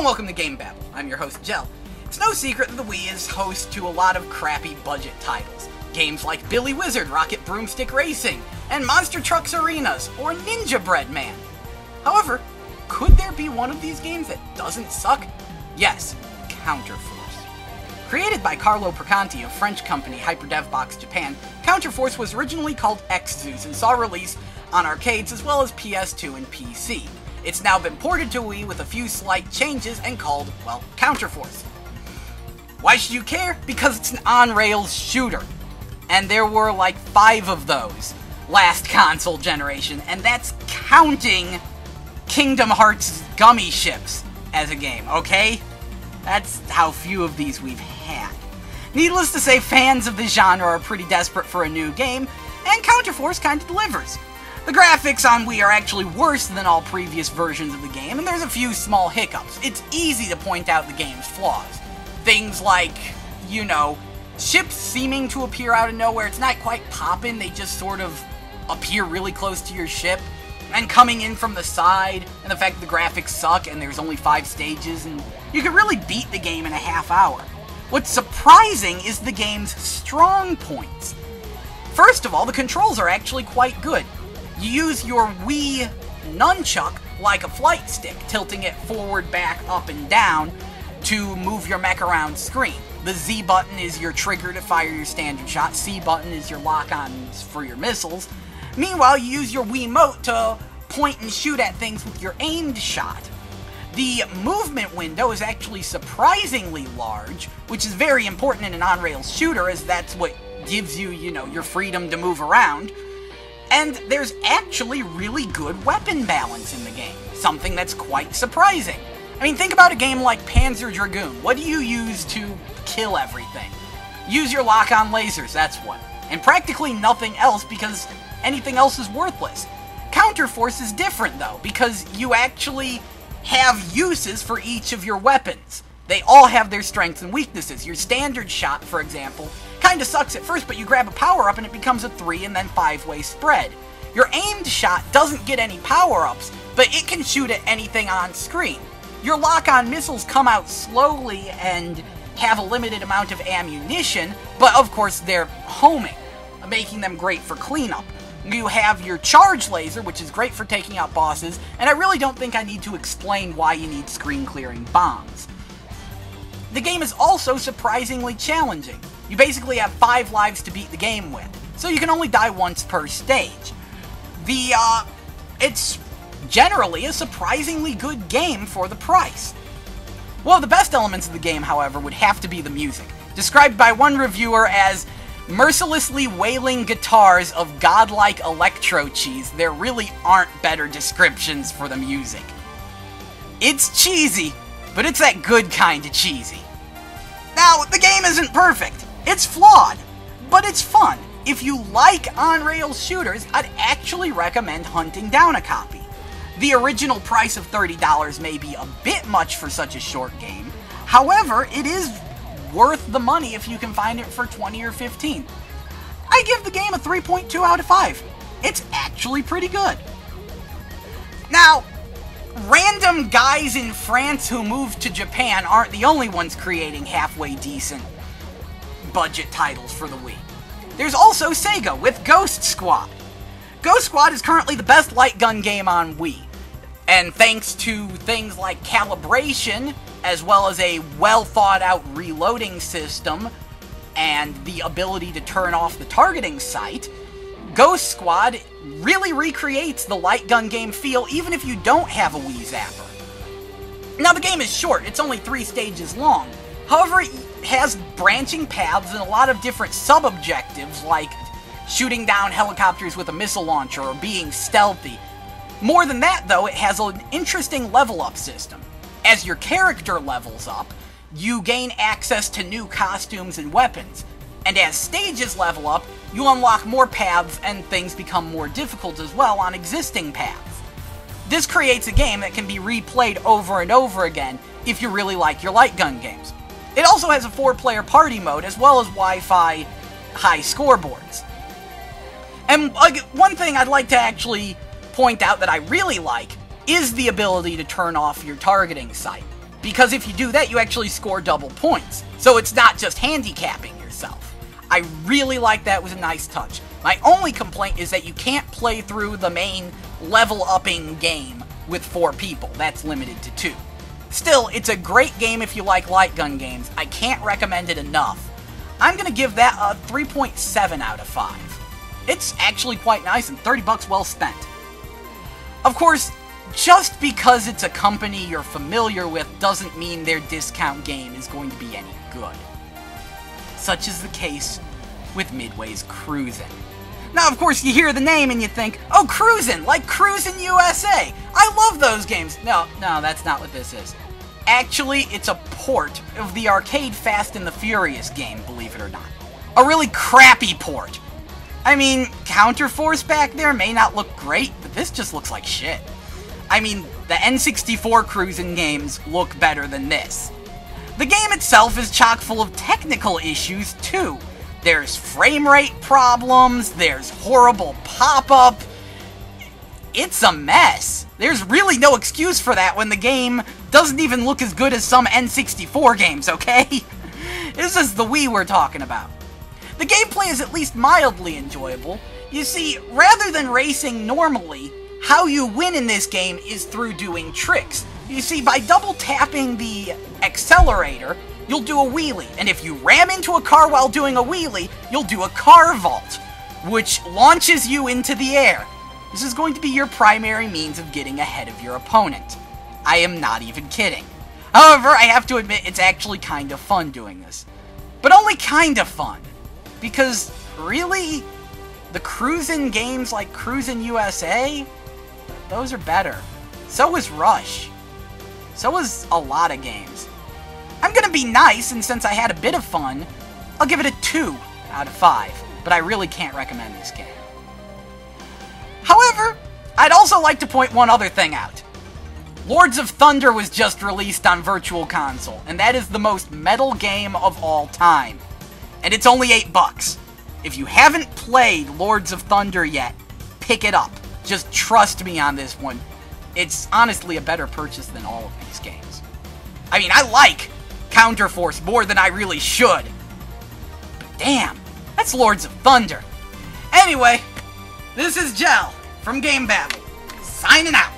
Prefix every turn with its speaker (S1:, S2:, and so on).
S1: and welcome to Game Babble. I'm your host, Jell. It's no secret that the Wii is host to a lot of crappy budget titles. Games like Billy Wizard, Rocket Broomstick Racing, and Monster Trucks Arenas, or Ninja Bread Man. However, could there be one of these games that doesn't suck? Yes, Counterforce. Created by Carlo Perconti of French company HyperDevBox Japan, Counterforce was originally called X-Zeus and saw release on arcades as well as PS2 and PC. It's now been ported to Wii with a few slight changes and called, well, Counterforce. Why should you care? Because it's an on-rails shooter. And there were like 5 of those last console generation, and that's counting Kingdom Hearts Gummy Ships as a game, okay? That's how few of these we've had. Needless to say, fans of the genre are pretty desperate for a new game, and Counterforce kinda delivers. The graphics on Wii are actually worse than all previous versions of the game, and there's a few small hiccups. It's easy to point out the game's flaws. Things like, you know, ships seeming to appear out of nowhere. It's not quite poppin', they just sort of appear really close to your ship, and coming in from the side, and the fact that the graphics suck and there's only 5 stages, and you could really beat the game in a half hour. What's surprising is the game's strong points. First of all, the controls are actually quite good. You use your Wii nunchuck like a flight stick, tilting it forward, back, up, and down to move your mech around screen. The Z button is your trigger to fire your standard shot, C button is your lock-ons for your missiles. Meanwhile, you use your Wiimote to point and shoot at things with your aimed shot. The movement window is actually surprisingly large, which is very important in an on-rails shooter, as that's what gives you, your freedom to move around. And there's actually really good weapon balance in the game, something that's quite surprising. I mean, think about a game like Panzer Dragoon. What do you use to kill everything? Use your lock-on lasers, that's what. And practically nothing else, because anything else is worthless. Counterforce is different, though, because you actually have uses for each of your weapons. They all have their strengths and weaknesses. Your standard shot, for example, kinda sucks at first, but you grab a power-up and it becomes a 3 and then 5-way spread. Your aimed shot doesn't get any power-ups, but it can shoot at anything on screen. Your lock-on missiles come out slowly and have a limited amount of ammunition, but of course they're homing, making them great for cleanup. You have your charge laser, which is great for taking out bosses, and I really don't think I need to explain why you need screen-clearing bombs. The game is also surprisingly challenging. You basically have 5 lives to beat the game with, so you can only die once per stage. It's generally a surprisingly good game for the price. One of the best elements of the game, however, would have to be the music, described by one reviewer as mercilessly wailing guitars of godlike electro cheese. There really aren't better descriptions for the music. It's cheesy, but it's that good kind of cheesy. Now, the game isn't perfect. It's flawed, but it's fun. If you like on-rails shooters, I'd actually recommend hunting down a copy. The original price of $30 may be a bit much for such a short game. However, it is worth the money if you can find it for $20 or $15. I give the game a 3.2 out of 5. It's actually pretty good. Now, random guys in France who moved to Japan aren't the only ones creating halfway decent budget titles for the Wii. There's also Sega with Ghost Squad. Ghost Squad is currently the best light gun game on Wii, and thanks to things like calibration, as well as a well-thought-out reloading system, and the ability to turn off the targeting sight, Ghost Squad really recreates the light gun game feel even if you don't have a Wii Zapper. Now, the game is short, it's only 3 stages long. However, it has branching paths and a lot of different sub-objectives, like shooting down helicopters with a missile launcher or being stealthy. More than that, though, it has an interesting level-up system. As your character levels up, you gain access to new costumes and weapons. And as stages level up, you unlock more paths and things become more difficult as well on existing paths. This creates a game that can be replayed over and over again if you really like your light gun games. It also has a 4-player party mode as well as Wi-Fi high scoreboards. And one thing I'd like to actually point out that I really like is the ability to turn off your targeting sight. because if you do that, you actually score double points. So it's not just handicapping yourself. I really like that. It was a nice touch. My only complaint is that you can't play through the main level-upping game with 4 people. That's limited to 2. Still, it's a great game if you like light gun games. I can't recommend it enough. I'm going to give that a 3.7 out of 5. It's actually quite nice and $30 well spent. Of course, just because it's a company you're familiar with doesn't mean their discount game is going to be any good. Such is the case with Midway's Crusin'. Now, of course, you hear the name and you think, oh, Crusin', like Crusin' USA. I love those games. No, that's not what this is. Actually, it's a port of the arcade Fast and the Furious game, believe it or not. A really crappy port. I mean, Counterforce back there may not look great, but this just looks like shit. I mean, the N64 Crusin' games look better than this. The game itself is chock full of technical issues, too. There's frame rate problems, there's horrible pop-up. It's a mess. There's really no excuse for that when the game doesn't even look as good as some N64 games, okay? This is the Wii we're talking about. The gameplay is at least mildly enjoyable. You see, rather than racing normally, how you win in this game is through doing tricks. You see, by double tapping the accelerator, you'll do a wheelie, and if you ram into a car while doing a wheelie, you'll do a car vault, which launches you into the air. This is going to be your primary means of getting ahead of your opponent. I am not even kidding. However, I have to admit it's actually kind of fun doing this. But only kind of fun. Because, really, the Crusin' games like Crusin' USA, those are better. So is Rush. So is a lot of games. I'm gonna be nice, and since I had a bit of fun, I'll give it a 2 out of 5. But I really can't recommend this game. However, I'd also like to point one other thing out. Lords of Thunder was just released on Virtual Console, and that is the most metal game of all time. And it's only $8. If you haven't played Lords of Thunder yet, pick it up. Just trust me on this one. It's honestly a better purchase than all of these games. I mean, I like Counterforce more than I really should. But damn, that's Lords of Thunder. Anyway, this is Jell from Game Babble, signing out.